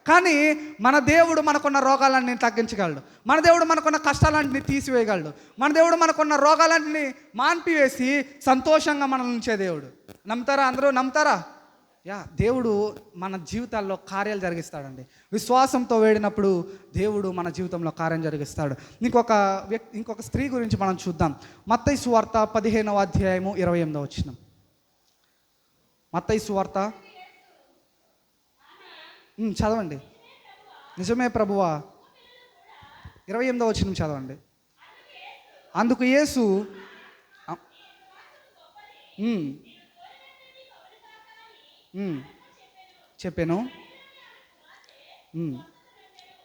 కానీ మన దేవుడు మనకున్న రోగాలన్నీ తగ్గించగలడు. మన దేవుడు మనకున్న కష్టాలన్నీ తీసివేయగలడు. మన దేవుడు మనకున్న రోగాలన్నీ మాన్పివేసి సంతోషంగా మనల్ని ఉంచే దేవుడు. నమ్ముతారా? అందరూ నమ్ముతారా? దేవుడు మన జీవితాల్లో కార్యాలు జరిగిస్తాడండి. విశ్వాసంతో వేడినప్పుడు దేవుడు మన జీవితంలో కార్యం జరిగిస్తాడు. ఇంకొక స్త్రీ గురించి మనం చూద్దాం. మత్తయి సువార్త 15వ అధ్యాయము 28వ వచనం. మత్తయి సువార్త చదవండి. నిజమే ప్రభువా, 28వ వచనం చదవండి. అందుకు యేసు చెప్పాను.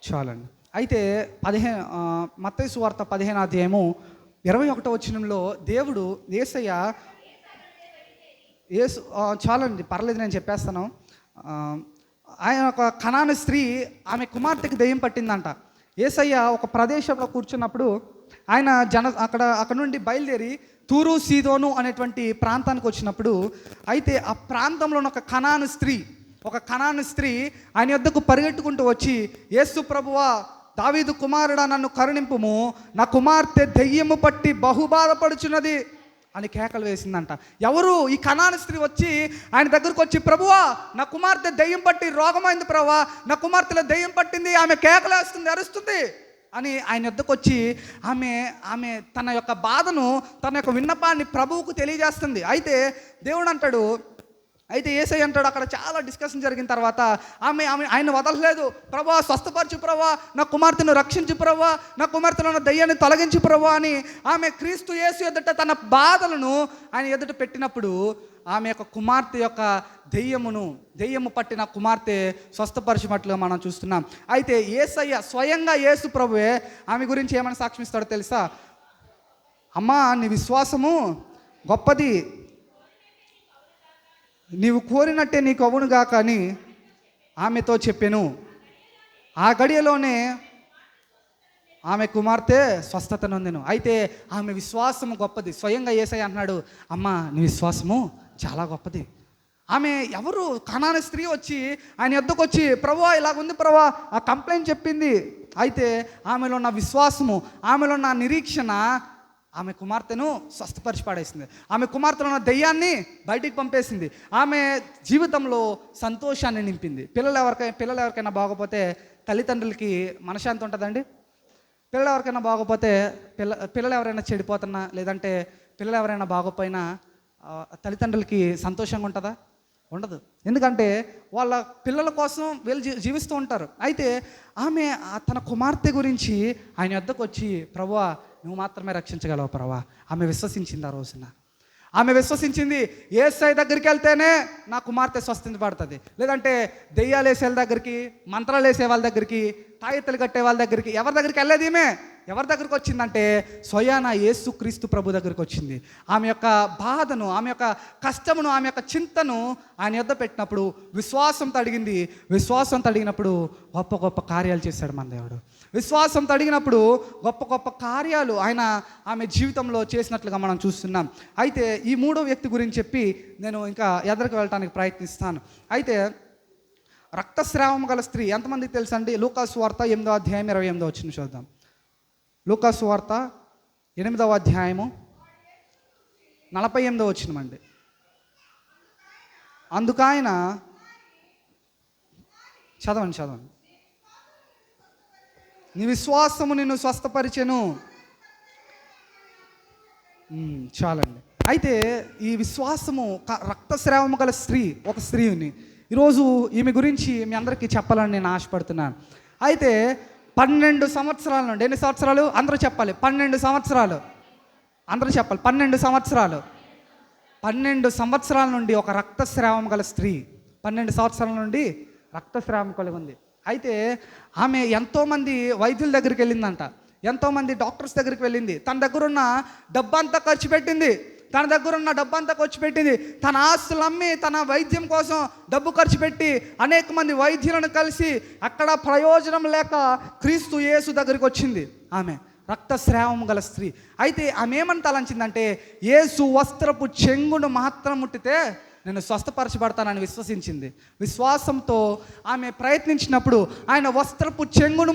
చాలండి. అయితే మత్తయి సువార్త 15వ అధ్యాయము 21వ వచనంలో దేవుడు చాలండి, పర్లేదు, నేను చెప్పేస్తాను. ఆయన ఒక కనాను స్త్రీ, ఆమె కుమార్తెకి దెయ్యం పట్టిందంట. యేసయ్య ఒక ప్రదేశంలో కూర్చున్నప్పుడు ఆయన అక్కడ నుండి బయలుదేరి తూరు సీదోను అనేటువంటి ప్రాంతానికి వచ్చినప్పుడు, అయితే ఆ ప్రాంతంలో ఒక కనాను స్త్రీ ఆయన యొద్దకు పరిగెట్టుకుంటూ వచ్చి, యేసు ప్రభువా, దావీదు కుమారుడా, నన్ను కరుణింపుము, నా కుమార్తె దెయ్యము పట్టి బహుబాధపడుచున్నది అని కేకలు వేసిందంట. ఎవరు? ఈ కనాను స్త్రీ వచ్చి ఆయన దగ్గరకు వచ్చి, ప్రభువా, నా కుమార్తె దెయ్యం పట్టి రోగమైంది ప్రభువా, నా కుమార్తెలో దెయ్యం పట్టింది, ఆమె కేకలు వేస్తుంది, అరుస్తుంది అని ఆయన యొద్దకు వచ్చి ఆమె తన యొక్క బాధను, తన యొక్క విన్నపాన్ని ప్రభువుకు తెలియజేస్తుంది. అయితే దేవుడు అంటాడు, యేసయ్య అంటాడు, అక్కడ చాలా డిస్కషన్ జరిగిన తర్వాత ఆయన వదలలేదు. ప్రభువా, స్వస్థపరచు ప్రభువా, నా కుమార్తెను రక్షించు ప్రభువా, నా కుమార్తెలో ఉన్న దయ్యాన్ని తొలగించు ప్రభువా అని ఆమె క్రీస్తు యేసు ఎదుట తన బాధలను ఆయన ఎదుట పెట్టినప్పుడు ఆమె యొక్క కుమార్తె యొక్క దెయ్యము పట్టిన కుమార్తె స్వస్థపరిచినట్లుగా మనం చూస్తున్నాం. అయితే యేసయ్య స్వయంగా యేసు ప్రభువే ఆమె గురించి ఏమైనా సాక్ష్యమిస్తాడో తెలుసా? అమ్మా, నీ విశ్వాసము గొప్పది, నీవు కోరినట్టే నీకు అవునుగా కానీ ఆమెతో చెప్పాను. ఆ గడియలోనే ఆమె కుమార్తె స్వస్థత నొందెను. అయితే ఆమె విశ్వాసము గొప్పది. స్వయంగా యేసయ్య అంటున్నాడు, అమ్మా, నీ విశ్వాసము చాలా గొప్పది. ఆమె ఎవరు? కనాను స్త్రీ వచ్చి ఆయన యొద్దకు వచ్చి, ప్రభువా, ఇలాగుంది ప్రభువా, ఆ కంప్లైంట్ చెప్పింది. అయితే ఆమెలో ఉన్న విశ్వాసము, ఆమెలో ఉన్న నిరీక్షణ ఆమె కుమార్తెను స్వస్థపరిచి పాడేసింది. ఆమె కుమార్తెలో ఉన్న దెయ్యాన్ని బయటికి పంపేసింది. ఆమె జీవితంలో సంతోషాన్ని నింపింది. పిల్లలు ఎవరికైనా బాగోపోతే తల్లిదండ్రులకి మనశ్శాంతి ఉంటుందండి. పిల్లలు ఎవరికైనా బాగోపోతే పిల్లలు ఎవరైనా చెడిపోతున్నా, లేదంటే పిల్లలు ఎవరైనా బాగోపోయినా తల్లిదండ్రులకి సంతోషంగా ఉంటుందా? ఉండదు. ఎందుకంటే వాళ్ళ పిల్లల కోసం వీళ్ళు జీవిస్తూ ఉంటారు. అయితే ఆమె తన కుమార్తె గురించి ఆయన వద్దకు వచ్చి, ప్రభువా, నువ్వు మాత్రమే రక్షించగలవు ప్రభువా. ఆమె విశ్వసించింది. ఆ రోజున ఆమె విశ్వసించింది, యేసయ్య దగ్గరికి వెళ్తేనే నా కుమార్తె స్వస్థపడుతుంది, లేదంటే దెయ్యాలు వేసే వాళ్ళ దగ్గరికి, మంత్రాలు వేసే వాళ్ళ దగ్గరికి, తాయెత్తులు కట్టే వాళ్ళ దగ్గరికి, ఎవరి దగ్గరికి వెళ్ళేది ఈమె? ఎవరి దగ్గరికి వచ్చిందంటే స్వయాన యేసు క్రీస్తు ప్రభు దగ్గరికి వచ్చింది. ఆమె యొక్క బాధను, ఆమె యొక్క కష్టమును, ఆమె యొక్క చింతను ఆయన యొద్ద పెట్టినప్పుడు విశ్వాసంతో అడిగింది. విశ్వాసంతో అడిగినప్పుడు గొప్ప గొప్ప కార్యాలు చేశాడు మన దేవుడు. విశ్వాసంతో అడిగినప్పుడు గొప్ప గొప్ప కార్యాలు ఆయన ఆమె జీవితంలో చేసినట్లుగా మనం చూస్తున్నాం. అయితే ఈ మూడో వ్యక్తి గురించి చెప్పి నేను ఇంకా ఎదురుకు వెళ్ళడానికి ప్రయత్నిస్తాను. అయితే రక్తస్రావం గల స్త్రీ ఎంతమందికి తెలుసండి? లూకా సువార్త 8వ అధ్యాయం 28వ వచనం చూద్దాం. లూకా సువార్త 8వ అధ్యాయము 48వ వచనం అండి. అందుకైన చదవండి. నీ విశ్వాసము నిన్ను స్వస్థపరిచెను. చాలండి. అయితే ఈ విశ్వాసము, రక్తస్రావము గల ఒక స్త్రీని ఈరోజు ఈమె గురించి మీ అందరికీ చెప్పాలని నేను ఆశపడుతున్నాను. అయితే 12 సంవత్సరాల నుండి, ఎన్ని సంవత్సరాలు అందరూ చెప్పాలి? 12 సంవత్సరాలు అందరూ చెప్పాలి. 12 సంవత్సరాలు 12 సంవత్సరాల నుండి ఒక రక్తస్రావం గల స్త్రీ 12 సంవత్సరాల నుండి రక్తస్రావం కలిగి ఉంది. అయితే ఆమె ఎంతోమంది వైద్యుల దగ్గరికి వెళ్ళిందంట, ఎంతోమంది డాక్టర్స్ దగ్గరికి వెళ్ళింది. తన దగ్గరున్న డబ్బంతా ఖర్చు పెట్టింది. తన ఆస్తులు అమ్మి తన వైద్యం కోసం డబ్బు ఖర్చు పెట్టి అనేక మంది వైద్యులను కలిసి అక్కడ ప్రయోజనం లేక క్రీస్తు యేసు దగ్గరికి వచ్చింది ఆమె, రక్తస్రావం గల స్త్రీ. అయితే ఆమె ఏమని తలంచిందంటే, యేసు వస్త్రపు చెంగును మాత్రం ముట్టితే నేను స్వస్థపరచబడతానని విశ్వసించింది. విశ్వాసంతో ఆమె ప్రయత్నించినప్పుడు ఆయన వస్త్రపు చెంగును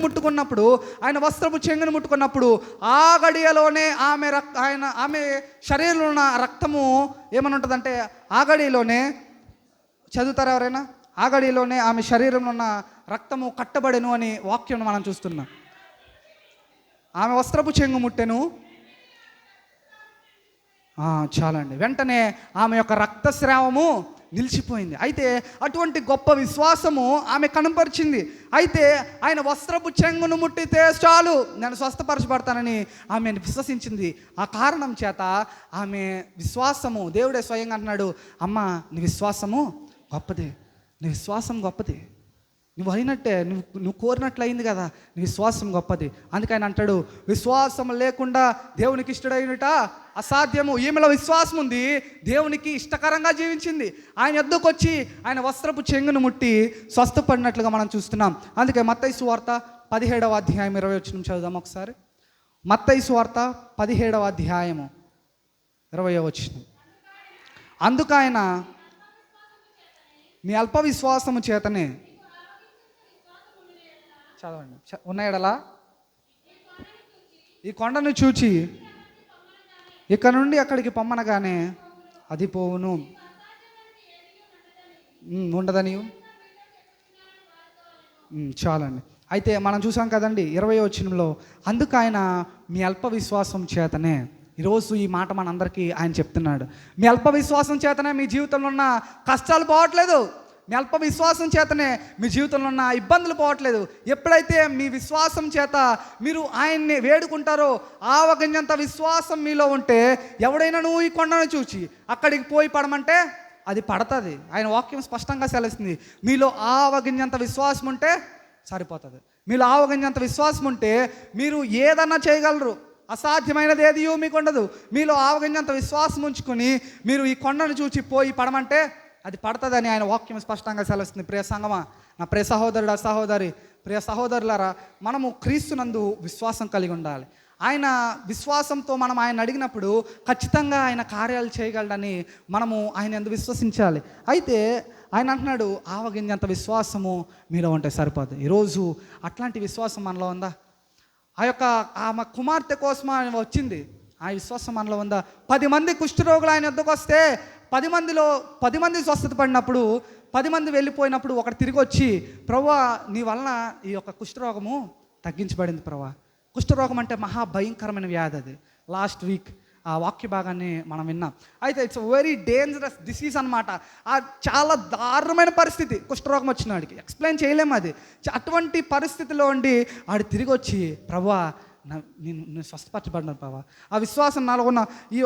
ముట్టుకున్నప్పుడు ఆ గడియలోనే ఆమె శరీరంలో ఉన్న రక్తము ఏమని ఉంటుందంటే, ఆ గడియలోనే చదువుతారా ఎవరైనా? ఆ గడియలోనే ఆమె శరీరంలో ఉన్న రక్తము కట్టబడెను అని వాక్యం మనం చూస్తున్నాం. ఆమె వస్త్రపు చెంగు ముట్టెను, చాలండి, వెంటనే ఆమె యొక్క రక్తస్రావము నిలిచిపోయింది. అయితే అటువంటి గొప్ప విశ్వాసము ఆమె కనపరిచింది. అయితే ఆయన వస్త్రపు చెంగును ముట్టితే చాలు నేను స్వస్థపరచబడతానని ఆమె విశ్వసించింది. ఆ కారణం చేత ఆమె విశ్వాసము, దేవుడే స్వయంగా అంటున్నాడు, అమ్మ నీ విశ్వాసము గొప్పది, నీ విశ్వాసం గొప్పది, నువ్వు అయినట్టే, నువ్వు కోరినట్లు అయింది కదా, నీ విశ్వాసం గొప్పది. అందుకే ఆయన అంటాడు, విశ్వాసం లేకుండా దేవునికి ఇష్టడైనట అసాధ్యము. ఈమెలో విశ్వాసం ఉంది, దేవునికి ఇష్టకరంగా జీవించింది. ఆయన యొద్దకు వచ్చి ఆయన వస్త్రపు చెంగును ముట్టి స్వస్థపడినట్లుగా మనం చూస్తున్నాం. అందుకే మత్తయి సువార్త 17వ అధ్యాయం 20 వచనం చదువుదాం ఒకసారి. మత్తయి సువార్త 17వ అధ్యాయము 20వ వచనం. అందుకు ఆయన మీ అల్ప విశ్వాసము చేతనే, చదవండి, ఉన్నాయడలా ఈ కొండను చూచి ఇక్కడ నుండి అక్కడికి పొమ్మనగానే అది పోవును, ఉండదని. చాలండి. అయితే మనం చూసాం కదండి 20వ వచనంలో, అందుకు ఆయన మీ అల్ప విశ్వాసం చేతనే. ఈరోజు ఈ మాట మనందరికీ ఆయన చెప్తున్నాడు. మీ అల్ప విశ్వాసం చేతనే మీ జీవితంలో ఉన్న కష్టాలు పోవట్లేదు, మీ అల్ప విశ్వాసం చేతనే మీ జీవితంలో ఉన్న ఇబ్బందులు పోవట్లేదు. ఎప్పుడైతే మీ విశ్వాసం చేత మీరు ఆయన్ని వేడుకుంటారో, ఆవగింజంత విశ్వాసం మీలో ఉంటే, ఎవడైనా నువ్వు ఈ కొండను చూచి అక్కడికి పోయి పడమంటే అది పడుతుంది. ఆయన వాక్యం స్పష్టంగా సెలవుస్తుంది. మీలో ఆవగింజంత విశ్వాసం ఉంటే సరిపోతుంది. మీలో ఆవగింజంత విశ్వాసం ఉంటే మీరు ఏదన్నా చేయగలరు, అసాధ్యమైనది ఏది మీకు ఉండదు. మీలో ఆవగింజంత విశ్వాసం ఉంచుకొని మీరు ఈ కొండను చూచి పోయి పడమంటే అది పడుతుందని ఆయన వాక్యం స్పష్టంగా సెలవుస్తుంది. ప్రియ సంగమా, నా ప్రియ సహోదరుడు, సహోదరి, ప్రియ సహోదరులారా, మనము క్రీస్తునందు విశ్వాసం కలిగి ఉండాలి. ఆయన విశ్వాసంతో మనం ఆయన అడిగినప్పుడు ఖచ్చితంగా ఆయన కార్యాలు చేయగలడని మనము ఆయన యందు విశ్వసించాలి. అయితే ఆయన అంటున్నాడు, ఆవగింజంత విశ్వాసము మీలో ఉంటే సరిపోదు. ఈరోజు అట్లాంటి విశ్వాసం మనలో ఉందా? ఆమె కుమార్తె కోసం ఆయన వచ్చింది, ఆ విశ్వాసం మనలో ఉందా? 10 మంది కుష్ఠరోగులు ఆయన వద్దకు వస్తే 10 మంది స్వస్థత పడినప్పుడు 10 మంది వెళ్ళిపోయినప్పుడు ఒకటి తిరిగి వచ్చి, ప్రభువా నీ వలన ఈ యొక్క కుష్ఠరోగము తగ్గించబడింది ప్రభువా. కుష్ఠరోగం అంటే మహాభయంకరమైన వ్యాధి. అది లాస్ట్ వీక్ ఆ వాక్య భాగాన్ని మనం విన్నాం. అయితే ఇట్స్ వెరీ డేంజరస్ డిసీజ్ అనమాట. చాలా దారుణమైన పరిస్థితి కుష్ఠరోగం వచ్చిన వాడికి, ఎక్స్ప్లెయిన్ చేయలేము అది. అటువంటి పరిస్థితిలో ఉండి ఆడు తిరిగి వచ్చి, ప్రభువా నేను స్వస్థపరచబడినాను ప్రభువా, ఆ విశ్వాసం నాలో ఉన్న ఈ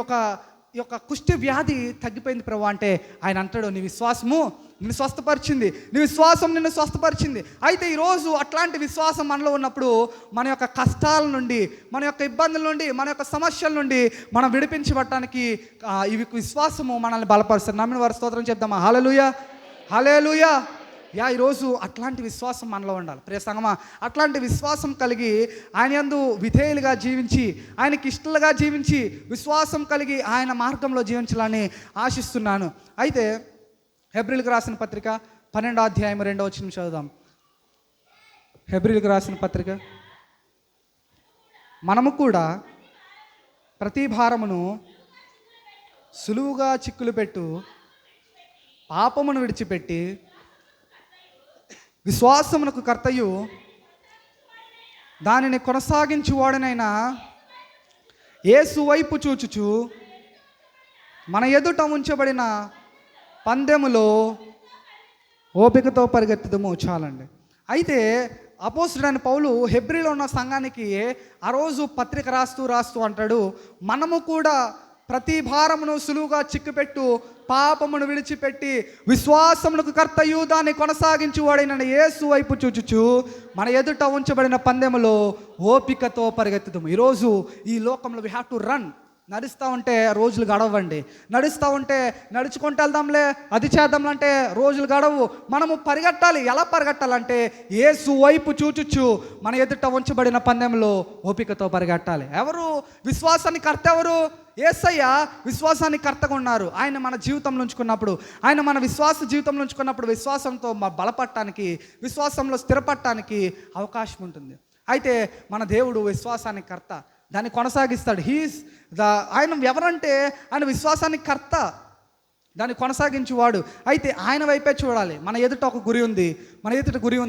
యొక్క కుష్ఠ వ్యాధి తగ్గిపోయింది ప్రభు అంటే, ఆయన అంటాడు, నీ విశ్వాసము నిన్ను స్వస్థపరిచింది, నీ విశ్వాసం నిన్ను స్వస్థపరిచింది. అయితే ఈరోజు అట్లాంటి విశ్వాసం మనలో ఉన్నప్పుడు మన యొక్క కష్టాల నుండి, మన యొక్క ఇబ్బందుల నుండి, మన యొక్క సమస్యల నుండి మనం విడిపించబడటానికి ఇవి విశ్వాసము మనల్ని బలపరుస్తుంది. నమ్మిన వారి స్తోత్రం చెప్దామా? హల్లెలూయా, హల్లెలూయా. ఈరోజు అట్లాంటి విశ్వాసం మనలో ఉండాలి. ప్రియ సంగమా, అట్లాంటి విశ్వాసం కలిగి ఆయన యందు విధేయులుగా జీవించి, ఆయనకి ఇష్టలుగా జీవించి, విశ్వాసం కలిగి ఆయన మార్గంలో జీవించాలని ఆశిస్తున్నాను. అయితే హెబ్రీలకు రాసిన పత్రిక 12వ అధ్యాయం 2వ వచనం చదువుదాం. హెబ్రీలకు రాసిన పత్రిక, మనము కూడా ప్రతి భారమును సులువుగా చిక్కులు పెట్టు పాపమును విడిచిపెట్టి విశ్వాసమునకు కర్తయు దానిని కొనసాగించువాడనైనా యేసు వైపు చూచుచు మన ఎదుట ఉంచబడిన పందెములో ఓపికతో పరిగెత్తుదము. చాలండి. అయితే అపోస్తలుడైన పౌలు హెబ్రీలో ఉన్న సంఘానికి ఆ రోజు పత్రిక రాస్తూ అంటాడు, మనము కూడా ప్రతి భారమును సులువుగా చిక్కుపెట్టు పాపమును విడిచిపెట్టి విశ్వాసమునకు కర్తయు దాన్ని కొనసాగించువాడైన యేసు వైపు చూచుచు మన ఎదుట ఉంచబడిన పందెములో ఓపికతో పరిగెత్తుదాము. ఈరోజు ఈ లోకంలో వీ హ్యావ్ టు రన్. నడుస్తూ ఉంటే రోజులు గడవండి, నడుస్తూ ఉంటే నడుచుకుంటూ వెళ్దాంలే, అది చేద్దాంలంటే రోజులు గడవు. మనము పరిగెట్టాలి. ఎలా పరిగెట్టాలంటే యేసు వైపు చూచుచు మన ఎదుట ఉంచబడిన పందెంలో ఓపికతో పరిగెట్టాలి. ఎవరు విశ్వాసాన్ని కర్త? ఎవరు? యేసయ్య విశ్వాసానికి కర్తగా ఉన్నారు. ఆయన మన జీవితంలో ఉంచుకున్నప్పుడు, ఆయన మన విశ్వాస జీవితంలో ఉంచుకున్నప్పుడు విశ్వాసంతో బలపడటానికి, విశ్వాసంలో స్థిరపడటానికి అవకాశం ఉంటుంది. అయితే మన దేవుడు విశ్వాసానికి కర్త, దాన్ని కొనసాగిస్తాడు. ఆయన ఎవరంటే ఆయన విశ్వాసానికి కర్త, దాన్ని కొనసాగించేవాడు. అయితే ఆయన వైపే చూడాలి. మన ఎదుట ఒక గురి ఉంది,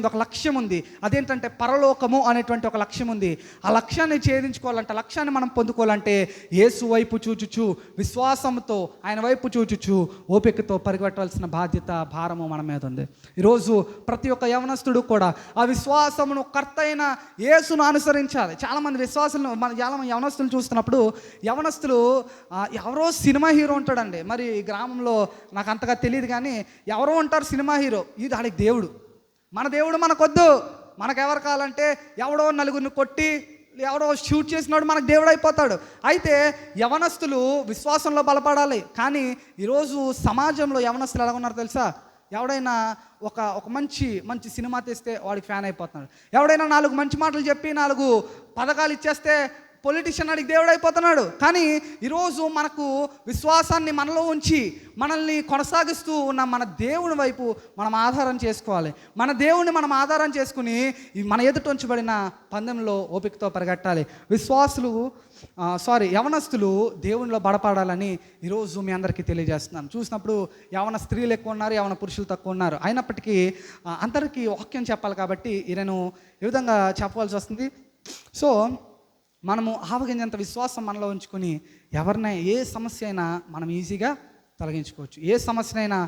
ఒక లక్ష్యం ఉంది. అదేంటంటే పరలోకము అనేటువంటి ఒక లక్ష్యం ఉంది. ఆ లక్ష్యాన్ని ఛేదించుకోవాలంటే, లక్ష్యాన్ని మనం పొందుకోవాలంటే యేసు వైపు చూచుచు, విశ్వాసంతో ఆయన వైపు చూచుచు, ఓపికతో పరిగెట్టవలసిన బాధ్యత, భారము మన మీద ఉంది. ఈరోజు ప్రతి ఒక్క యవనస్తుడు కూడా ఆ విశ్వాసమును కర్త అయిన యేసును అనుసరించాలి. చాలామంది చాలామంది యవనస్తులు చూస్తున్నప్పుడు, యవనస్తులు ఎవరో సినిమా హీరో ఉంటాడండి. మరి గ్రామంలో నాకు అంతగా తెలియదు, కానీ ఎవరో ఉంటారు సినిమా హీరో. ఇది ఆడికి దేవుడు. మన దేవుడు మనకొద్దు. మనకెవరు కావాలంటే ఎవడో నలుగురిని కొట్టి, ఎవడో షూట్ చేసినాడు మనకు దేవుడు అయిపోతాడు. అయితే యవనస్తులు విశ్వాసంలో బలపడాలి. కానీ ఈరోజు సమాజంలో యవనస్తులు ఎలా ఉన్నారు తెలుసా? ఎవడైనా ఒక మంచి సినిమా తెస్తే వాడికి ఫ్యాన్ అయిపోతున్నాడు. ఎవడైనా 4 మంచి మాటలు చెప్పి 4 పథకాలు ఇచ్చేస్తే పొలిటీషియన్ అడిగి దేవుడు అయిపోతున్నాడు. కానీ ఈరోజు మనకు విశ్వాసాన్ని మనలో ఉంచి మనల్ని కొనసాగిస్తూ ఉన్న మన దేవుని వైపు మనం ఆధారం చేసుకోవాలి. మన దేవుని మనం ఆధారం చేసుకుని మన ఎదుట ఉంచబడిన పందెంలో ఓపికతో పరిగెట్టాలి. యవనస్తులు దేవునిలో బలపడాలని ఈరోజు మీ అందరికీ తెలియజేస్తున్నాను. చూసినప్పుడు యవన స్త్రీలు ఎక్కువ ఉన్నారు, యవన పురుషులు తక్కువ ఉన్నారు. అయినప్పటికీ అందరికీ వాక్యం చెప్పాలి కాబట్టి నేను ఈ విధంగా చెప్పవలసి వస్తుంది. సో మనము ఆవగింజంత విశ్వాసం మనలో ఉంచుకొని ఎవరినైనా ఏ సమస్య అయినా మనం ఈజీగా తొలగించుకోవచ్చు. ఏ సమస్యనైనా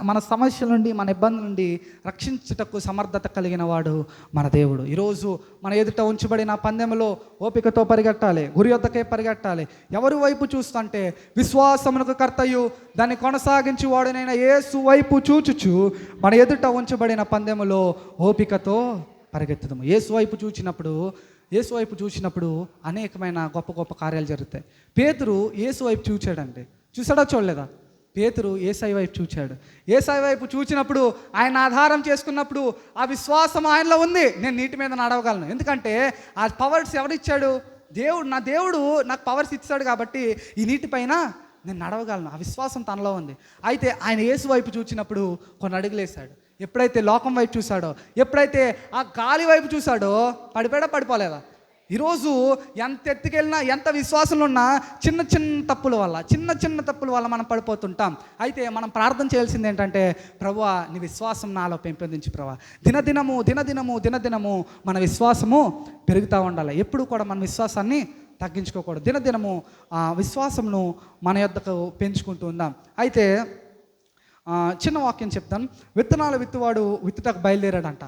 మన సమస్యల నుండి, మన ఇబ్బందుల నుండి రక్షించుటకు సమర్థత కలిగిన వాడు మన దేవుడు. ఈరోజు మన ఎదుట ఉంచబడిన పందెంలో ఓపికతో పరిగెట్టాలి, గురి వద్దకే పరిగెట్టాలి. ఎవరి వైపు చూస్తుంటే విశ్వాసమునకు కర్తయు దాన్ని కొనసాగించి వాడునైనా యేసు వైపు చూచుచు మన ఎదుట ఉంచబడిన పందెములో ఓపికతో పరిగెత్తుదాము. యేసు వైపు చూసినప్పుడు అనేకమైన గొప్ప కార్యాలు జరుగుతాయి. పేతురు యేసు వైపు చూచాడండి. చూసాడా చూడలేదా? పేతురు యేసయ్య వైపు చూచాడు. యేసయ్య వైపు చూచినప్పుడు, ఆయన ఆధారం చేసుకున్నప్పుడు ఆ విశ్వాసం ఆయనలో ఉంది. నేను నీటి మీద నడవగలను. ఎందుకంటే ఆ పవర్స్ ఎవరిచ్చాడు? దేవుడు. నా దేవుడు నాకు పవర్స్ ఇచ్చాడు కాబట్టి ఈ నీటిపైన నేను నడవగలను. ఆ విశ్వాసం తనలో ఉంది. అయితే ఆయన యేసు వైపు చూచినప్పుడు కొన్ని అడుగులేశాడు. ఎప్పుడైతే లోకం వైపు చూశాడో, ఎప్పుడైతే ఆ గాలి వైపు చూశాడో, పడిపోలేదా? ఈరోజు ఎంత ఎత్తుకెళ్ళినా, ఎంత విశ్వాసంలో ఉన్నా చిన్న తప్పుల వల్ల మనం పడిపోతుంటాం. అయితే మనం ప్రార్థన చేయాల్సింది ఏంటంటే, ప్రభువా నీ విశ్వాసం నాలో పెంపొందించి ప్రభువా, దినదినము మన విశ్వాసము పెరుగుతూ ఉండాలి. ఎప్పుడు కూడా మన విశ్వాసాన్ని తగ్గించుకోకూడదు. దినదినము విశ్వాసమును మన యొద్దకు పెంచుకుంటూ ఉందాం. అయితే చిన్న వాక్యం చెప్తాను. విత్తనాలు విత్తువాడు విత్తుటకు బయలుదేరాడంట.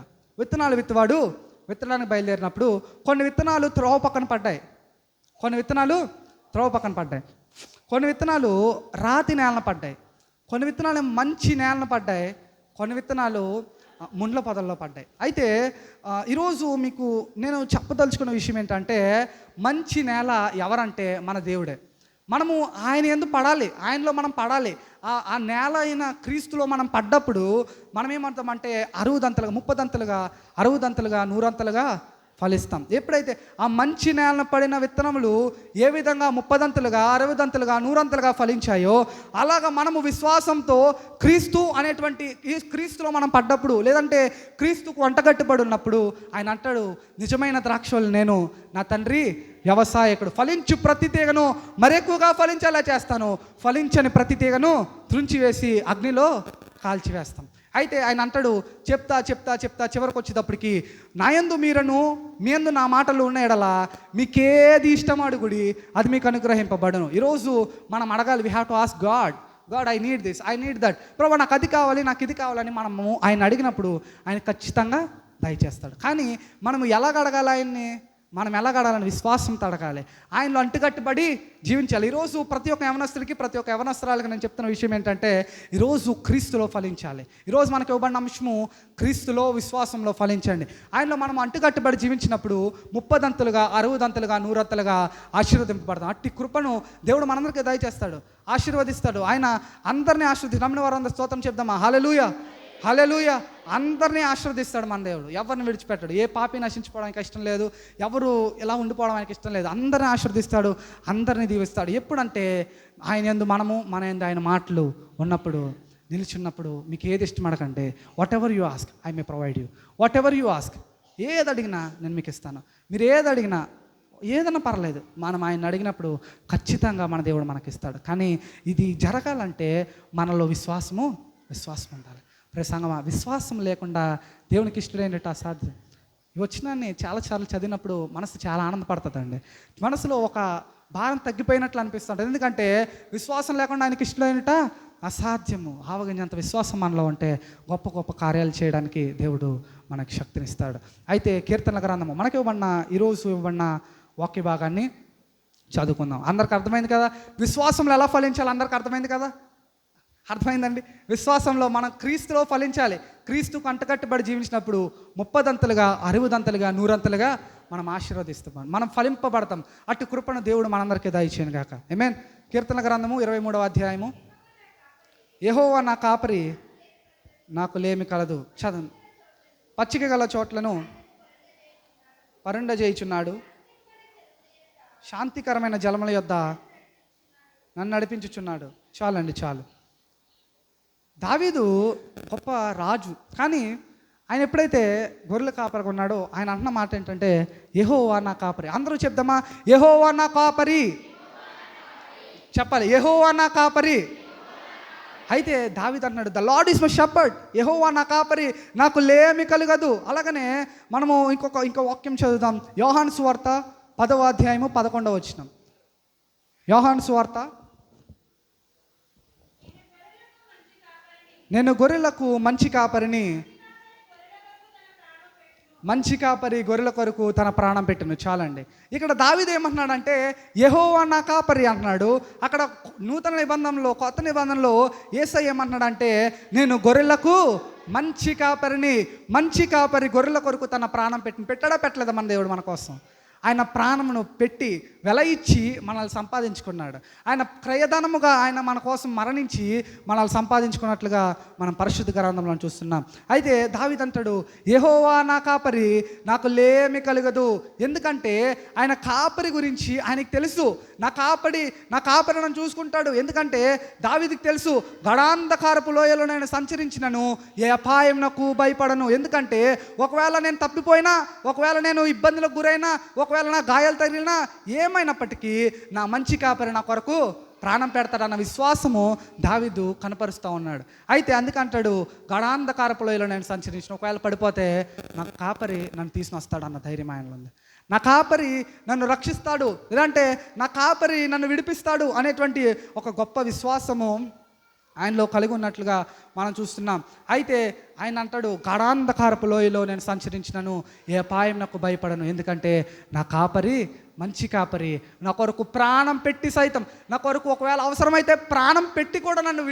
విత్తడానికి బయలుదేరినప్పుడు కొన్ని విత్తనాలు త్రోవ పక్కన పడ్డాయి, కొన్ని విత్తనాలు రాతి నేలన పడ్డాయి, కొన్ని విత్తనాలు మంచి నేలన పడ్డాయి, కొన్ని విత్తనాలు ముండ్ల పొదల్లో పడ్డాయి. అయితే ఈరోజు మీకు నేను చెప్పదలుచుకున్న విషయం ఏంటంటే, మంచి నేల ఎవరంటే మన దేవుడే. మనము ఆయన యందు పడాలి, ఆయనలో మనం పడాలి. ఆ నేల అయిన క్రీస్తులో మనం పడ్డప్పుడు మనం ఏమంటామంటే 60 30 60 100 ఫలిస్తాం. ఎప్పుడైతే ఆ మంచి నేలను పడిన విత్తనములు ఏ విధంగా 30 60 100 ఫలించాయో, అలాగా మనము విశ్వాసంతో క్రీస్తు అనేటువంటి ఈ క్రీస్తులో మనం పడ్డప్పుడు, లేదంటే క్రీస్తుకు వంటగట్టుబడి ఉన్నప్పుడు ఆయన అంటాడు, నిజమైన ద్రాక్షవల్లి నేను, నా తండ్రి వ్యవసాయకుడు. ఫలించు ప్రతి తీగను మరెక్కువగా ఫలించేలా చేస్తాను, ఫలించని ప్రతి తీగను త్రుంచివేసి అగ్నిలో కాల్చివేస్తాం. అయితే ఆయన అంటాడు, చెప్తా చివరికి వచ్చేటప్పటికి, నాయందు మీ యందు నా మాటలు ఉన్న ఎడలా మీకేది ఇష్టం అడుగుడి, అది మీకు అనుగ్రహింపబడును. ఈరోజు మనం అడగాలి. We have to ask God, I need this, I need that. ప్రభు నాకు అది కావాలి, నాకు ఇది కావాలని మనము ఆయన అడిగినప్పుడు ఆయన ఖచ్చితంగా దయచేస్తాడు. కానీ మనం ఎలాగ అడగాలి ఆయన్ని? మనం ఎలాగడాలని విశ్వాసంతో అడగాలి, ఆయనలో అంటుకట్టుబడి జీవించాలి. ఈరోజు ప్రతి ఒక్క యవనస్తుడికి, ప్రతి ఒక్క యవనస్తురాలకి నేను చెప్తున్న విషయం ఏంటంటే, ఈరోజు క్రీస్తులో ఫలించాలి. ఈరోజు మనకు ఇవ్వబడిన అంశము క్రీస్తులో విశ్వాసంలో ఫలించండి. ఆయనలో మనం అంటుకట్టుబడి జీవించినప్పుడు 30 60 100 ఆశీర్వదింపబడతాం. అట్టి కృపను దేవుడు మనందరికీ దయచేస్తాడు, ఆశీర్వదిస్తాడు. ఆయన అందరినీ నమ్మిన వారందరూ స్తోత్రం చెప్దామా? హల్లెలూయా. హల్లెలూయా. అందరినీ ఆశీర్వదిస్తాడు మన దేవుడు, ఎవరిని విడిచిపెట్టాడు. ఏ పాపి నశించుకోవడానికి ఇష్టం లేదు, ఎవరు ఇలా ఉండిపోవడం ఆయనకి ఇష్టం లేదు. అందరిని ఆశీర్వదిస్తాడు, అందరినీ దీవిస్తాడు. ఎప్పుడంటే ఆయన యందు మనము, మన యందు ఆయన మాటలు ఉన్నప్పుడు, నిలిచున్నప్పుడు. మీకు ఏది ఇష్టమడకంటే whatever you ask I may provide you. Whatever you ask, ఏది అడిగినా నేను మీకు ఇస్తాను. మీరు ఏది అడిగినా, ఏదన్నా పర్లేదు, మనం ఆయన అడిగినప్పుడు ఖచ్చితంగా మన దేవుడు మనకిస్తాడు. కానీ ఇది జరగాలంటే మనలో విశ్వాసం ఉండాలి. ప్రసంగమా, విశ్వాసం లేకుండా దేవునికి ఇష్టమైనట్టు అసాధ్యం. ఈ వచనాన్ని చాలాసార్లు చదివినప్పుడు మనసు చాలా ఆనందపడుతుందండి. మనసులో ఒక భారం తగ్గిపోయినట్లు అనిపిస్తుంటుంది. ఎందుకంటే విశ్వాసం లేకుండా ఆయనకి ఇష్టమైనట అసాధ్యము. ఆవగించేంత విశ్వాసం మనలో ఉంటే గొప్ప గొప్ప కార్యాలు చేయడానికి దేవుడు మనకి శక్తినిస్తాడు. అయితే కీర్తనల గ్రంథము మనకి ఇవ్వబడిన, ఈరోజు ఇవ్వబడిన వాక్య భాగాన్ని చదువుకుందాం. అందరికి అర్థమైంది కదా, విశ్వాసంలో ఎలా ఫలించాలి? అందరికి అర్థమైంది కదా, అర్థమైందండి. విశ్వాసంలో మనం క్రీస్తులో ఫలించాలి. క్రీస్తుకు అంటకట్టుబడి జీవించినప్పుడు 30దంతలుగా, 60దంతలుగా, 100ంతలుగా మనం ఆశీర్వదిస్తాం, మనం ఫలింపబడతాం. అటు కృపను దేవుడు మనందరికీ దయచేయను గాక. ఆమేన్. కీర్తన గ్రంథము 23వ అధ్యాయము. యెహోవా నా కాపరి, నాకు లేమి కలదు. చదవండి. పచ్చిక గల చోట్లను పరుండజేయుచున్నాడు, శాంతికరమైన జలముల యొద్ద నన్ను నడిపించుచున్నాడు. చాలండి, చాలు. దావీదు గొప్ప రాజు, కానీ ఆయన ఎప్పుడైతే గొర్రెల కాపరిగా ఉన్నాడో ఆయన అంటున్న మాట ఏంటంటే యెహోవా నా కాపరి. అందరూ చెప్దామా, యెహోవా నా కాపరి చెప్పాలి, యెహోవా నా కాపరి. అయితే దావీదు అంటున్నాడు, the lord is my shepherd, యెహోవా నా కాపరి, నాకు లేమి కలుగదు. అలాగనే మనము ఇంకో వాక్యం చదువుదాం. యోహాను సువార్త 10వ అధ్యాయము 11వ వచనం. యోహాను సువార్త, నేను గొర్రెలకు మంచి కాపరిని, మంచి కాపరి గొర్రెల కొరకు తన ప్రాణం పెట్టిను. చాలండి. ఇక్కడ దావీదు ఏమంటున్నాడంటే యెహోవా నా కాపరి అంటున్నాడు. అక్కడ నూతన నిబంధనలో, కొత్త నిబంధనలో యేసయ్య ఏమంటున్నాడంటే నేను గొర్రెలకు మంచి కాపరిని. మంచి కాపరి గొర్రెల కొరకు తన ప్రాణం పెట్టలేదా మన దేవుడు మన కోసం? ఆయన ప్రాణమును పెట్టి వెల ఇచ్చి మనల్ని సంపాదించుకున్నాడు. ఆయన క్రయధనముగా ఆయన మన కోసం మరణించి మనల్ని సంపాదించుకున్నట్లుగా మనం పరిశుద్ధ గ్రంథంలో చూస్తున్నాం. అయితే దావీదు అంటాడు యెహోవా నా కాపరి, నాకు లేమి కలుగదు. ఎందుకంటే ఆయన కాపరి గురించి ఆయనకి తెలుసు. నా కాపరి నన్ను చూసుకుంటాడు. ఎందుకంటే దావీదుకి తెలుసు, గడాంధకారపు లోయలో నేను సంచరించినను ఏ అపాయం నాకు భయపడను. ఎందుకంటే ఒకవేళ నేను తప్పిపోయినా, ఒకవేళ నేను ఇబ్బందులకు గురైనా, ఒకవేళ నా గాయాలు తగిలినా, ఏమైనప్పటికీ నా మంచి కాపరి నా కొరకు ప్రాణం పెడతాడన్న విశ్వాసము దావీదు కనపరుస్తూ ఉన్నాడు. అయితే అందుకంటాడు గడాంధకారపు లోయలో నేను సంచరించిన, ఒకవేళ పడిపోతే నా కాపరి నన్ను తీసుకుని వస్తాడు అన్న ధైర్యం ఆయనలో ఉంది. నా కాపరి నన్ను రక్షిస్తాడు, లేదంటే నా కాపరి నన్ను విడిపిస్తాడు అనేటువంటి ఒక గొప్ప విశ్వాసము ఆయనలో కలిగి ఉన్నట్లుగా మనం చూస్తున్నాం. అయితే ఆయన అంటాడు గడాంధకారపు లోయలో నేను సంచరించినను ఏ అపాయం నాకు భయపడను. ఎందుకంటే నా కాపరి మంచి కాపరి, నా కొరకు ప్రాణం పెట్టి సైతం, నా కొరకు ఒకవేళ అవసరమైతే ప్రాణం పెట్టి కూడా నన్ను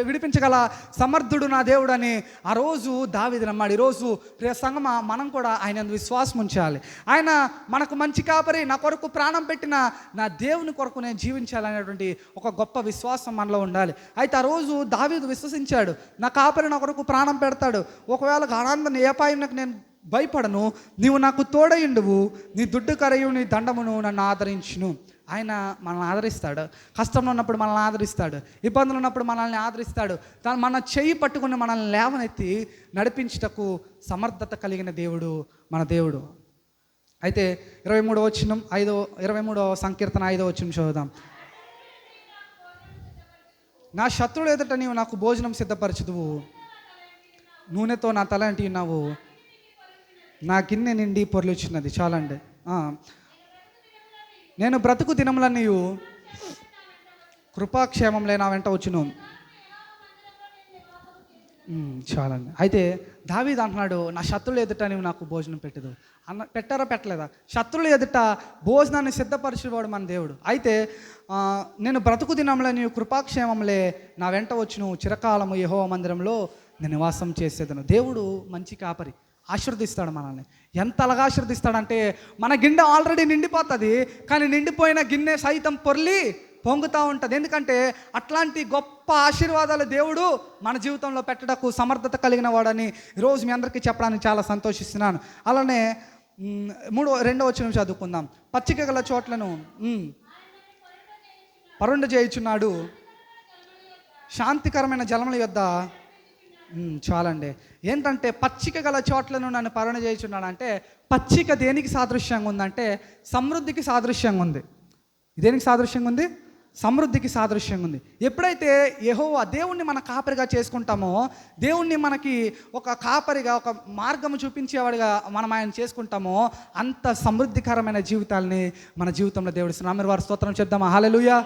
విడిపించగల సమర్థుడు నా దేవుడు అని ఆ రోజు దావీదు నమ్మాడు. ఈరోజు ప్రియ సంగమా, మనం కూడా ఆయన విశ్వాసం ఉంచాలి. ఆయన మనకు మంచి కాపరి, నా కొరకు ప్రాణం పెట్టిన నా దేవుని కొరకు నేను జీవించాలనేటువంటి ఒక గొప్ప విశ్వాసం మనలో ఉండాలి. అయితే ఆ రోజు దావీదు విశ్వసించాడు, నా కాపరి నా కొరకు ప్రాణం పెడతాడు, ఒకవేళ గడాంధ ఏ అపాయం నాకు నేను భయపడను, నీవు నాకు తోడయుండువు, నీ దుడ్డు కరయు నీ దండమును నన్ను ఆదరించును. ఆయన మనల్ని ఆదరిస్తాడు. కష్టంలో ఉన్నప్పుడు మనల్ని ఆదరిస్తాడు, ఇబ్బందులు ఉన్నప్పుడు మనల్ని ఆదరిస్తాడు. మన చెయ్యి పట్టుకుని మనల్ని లేవనెత్తి నడిపించుటకు సమర్థత కలిగిన దేవుడు మన దేవుడు. అయితే 23వ సంకీర్తన 5వ వచనం చదువుదాం. నా శత్రువులు ఎదుట నీవు నాకు భోజనం సిద్ధపరచుదువు, నూనెతో నా తల అంటి ఉన్నావు, నా గిన్నె నిండి పొర్లుచున్నది. చాలండి. నేను బ్రతుకు దినములన్నీ కృపాక్షేమంలే నా వెంట వచ్చును. చాలండి. అయితే దావీదు అంటున్నాడు నా శత్రువులు ఎదుట నీవు నాకు భోజనం పెట్టదు పెట్టారా పెట్టలేదా? శత్రువులు ఎదుట భోజనాన్ని సిద్ధపరిచేవాడు మన దేవుడు. అయితే నేను బ్రతుకు దినంలో నీవు కృపాక్షేమంలే నా వెంట వచ్చును, చిరకాలము యెహోవా మందిరంలో నేను నివాసం చేసేదను. దేవుడు మంచి కాపరి, ఆశీర్వదిస్తాడు మనల్ని. ఎంత అలాగా ఆశీర్వదిస్తాడంటే మన గిన్నె ఆల్రెడీ నిండిపోతుంది, కానీ నిండిపోయిన గిన్నె సైతం పొర్లి పొంగుతూ ఉంటుంది. ఎందుకంటే అట్లాంటి గొప్ప ఆశీర్వాదాలు దేవుడు మన జీవితంలో పెట్టడానికి సమర్థత కలిగిన వాడని ఈరోజు మీ అందరికీ చెప్పడానికి చాలా సంతోషిస్తున్నాను. అలానే 2వ వచనం చదువుకుందాం. పచ్చిక గల చోట్లను పరుండ చేయుచున్నాడు, శాంతికరమైన జలముల యొద్ద. చాలండి. ఏంటంటే పచ్చిక గల చోట్లను నన్ను పరుణ చేయుచున్నాడు అంటే, పచ్చిక దేనికి సాదృశ్యంగా ఉందంటే సమృద్ధికి సాదృశ్యంగా ఉంది. దేనికి సాదృశ్యంగా ఉంది? సమృద్ధికి సాదృశ్యంగా ఉంది. ఎప్పుడైతే యెహోవా దేవుణ్ణి మన కాపరిగా చేసుకుంటామో, దేవుణ్ణి మనకి ఒక కాపరిగా, ఒక మార్గము చూపించేవాడిగా మనం ఆయన చేసుకుంటామో, అంత సమృద్ధికరమైన జీవితాలని మన జీవితంలో దేవుడు ఇస్తున్నాడు. వారి స్తోత్రం చేద్దామా? హల్లెలూయా,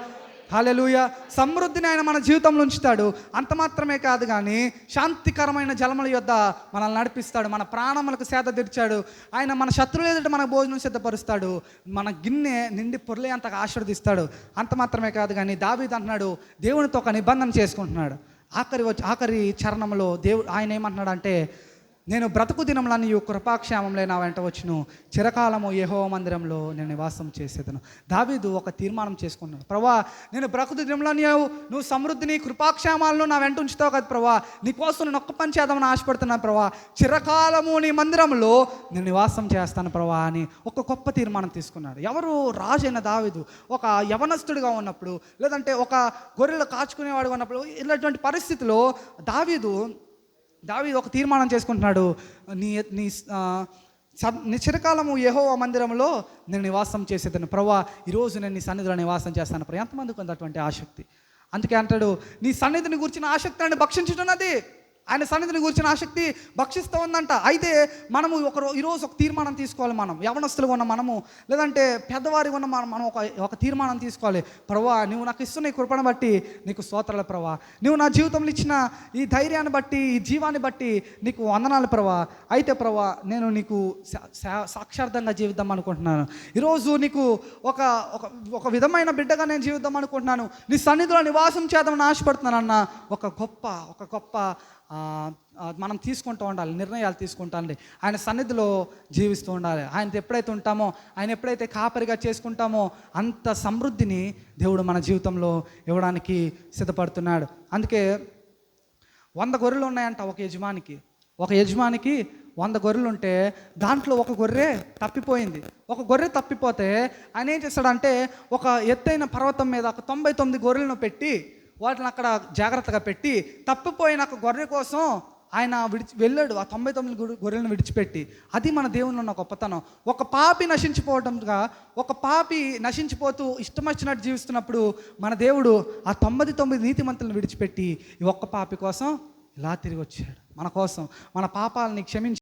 హల్లెలూయా. సమృద్ధిని ఆయన మన జీవితంలో ఉంచుతాడు. అంత మాత్రమే కాదు కానీ శాంతికరమైన జలముల యొద్ద మనల్ని నడిపిస్తాడు. మన ప్రాణములకు సేద తీర్చాడు. ఆయన మన శత్రువులు ఎదుట మన భోజనం సిద్ధపరుస్తాడు. మన గిన్నె నిండి పొర్లే అంతగా ఆశీర్వదిస్తాడు. అంత మాత్రమే కాదు కానీ దావీదు అంటున్నాడు, దేవునితో ఒక నిబంధన చేసుకుంటున్నాడు. ఆఖరి చరణంలో ఆయన ఏమంటున్నాడు అంటే, నేను బ్రతుకు దినములన్నీ కృపాక్షేమంలో నా వెంట వచ్చును, చిరకాలము యెహోవా మందిరంలో నేను నివాసం చేసేదను. దావీదు ఒక తీర్మానం చేసుకున్నాడు. ప్రభా, నేను బ్రతుకు దినములన్నీ నువ్వు సమృద్ధిని కృపాక్షేమాలను నా వెంట ఉంచుతావు కదా ప్రభా, నీకోసం నేను ఒక్క పని చేద్దామని ఆశపడుతున్నాను ప్రభా, చిరకాలము నీ మందిరంలో నేను నివాసం చేస్తాను ప్రభా అని ఒక గొప్ప తీర్మానం తీసుకున్నాడు. ఎవరు? రాజైన దావీదు. ఒక యవనస్తుడిగా ఉన్నప్పుడు, లేదంటే ఒక గొర్రెలు కాచుకునేవాడుగా ఉన్నప్పుడు, ఇలాంటి పరిస్థితిలో దావీదు ఒక తీర్మానం చేసుకుంటున్నాడు. నీ చిరకాలము యెహోవా మందిరంలో నేను నివాసం చేసేదాన్ని ప్రభువా, ఈరోజు నేను నీ సన్నిధిలో నివాసం చేస్తాను ప్రభు. ఎంతమందికి ఉంది అటువంటి ఆసక్తి? అందుకే అంటాడు, నీ సన్నిధిని గురించిన ఆసక్తి అని భక్షించుతున్నది. ఆయన సన్నిధిని గురించిన ఆసక్తి భక్షిస్తూ ఉందంట. అయితే మనము ఈరోజు ఒక తీర్మానం తీసుకోవాలి. మనం యవనస్తులుగా ఉన్న మనము, లేదంటే పెద్దవారిగా ఉన్న మనం ఒక తీర్మానం తీసుకోవాలి. ప్రభువా, నువ్వు నాకు ఇస్తున్న ఈ కృపను బట్టి నీకు స్తోత్రాలు ప్రభువా, నువ్వు నా జీవితంలో ఇచ్చిన ఈ ధైర్యాన్ని బట్టి, ఈ జీవాన్ని బట్టి నీకు వందనాలు ప్రభువా. అయితే ప్రభువా, నేను నీకు సాక్షార్థంగా జీవిద్దాం అనుకుంటున్నాను. ఈరోజు నీకు ఒక విధమైన బిడ్డగా నేను జీవిద్దాం అనుకుంటున్నాను. నీ సన్నిధిలో నివాసం చేద్దామని ఆశపడుతున్నాను అన్న ఒక గొప్ప మనం తీసుకుంటూ ఉండాలి, నిర్ణయాలు తీసుకుంటూ ఉండాలి. ఆయన సన్నిధిలో జీవిస్తూ ఉండాలి. ఆయనతో ఎప్పుడైతే ఉంటామో, ఆయన ఎప్పుడైతే కాపరిగా చేసుకుంటామో, అంత సమృద్ధిని దేవుడు మన జీవితంలో ఇవ్వడానికి సిద్ధపడుతున్నాడు. అందుకే 100 గొర్రెలు ఉన్నాయంట ఒక యజమానికి. 100 గొర్రెలు ఉంటే దాంట్లో ఒక గొర్రె తప్పిపోయింది. ఒక గొర్రె తప్పిపోతే ఆయన ఏం చేస్తాడంటే, ఒక ఎత్తైన పర్వతం మీద ఒక 99 గొర్రెలను పెట్టి వాటిని అక్కడ జాగ్రత్తగా పెట్టి, తప్పిపోయిన ఒక గొర్రె కోసం ఆయన వెళ్ళాడు. ఆ 99 గొర్రెలను విడిచిపెట్టి. అది మన దేవుని ఉన్న గొప్పతనం. ఒక పాపి నశించిపోతూ ఇష్టం వచ్చినట్టు జీవిస్తున్నప్పుడు మన దేవుడు ఆ 99 నీతిమంతులను విడిచిపెట్టి ఈ ఒక్క పాపి కోసం ఇలా తిరిగి వచ్చాడు. మన కోసం, మన పాపాలని క్షమించి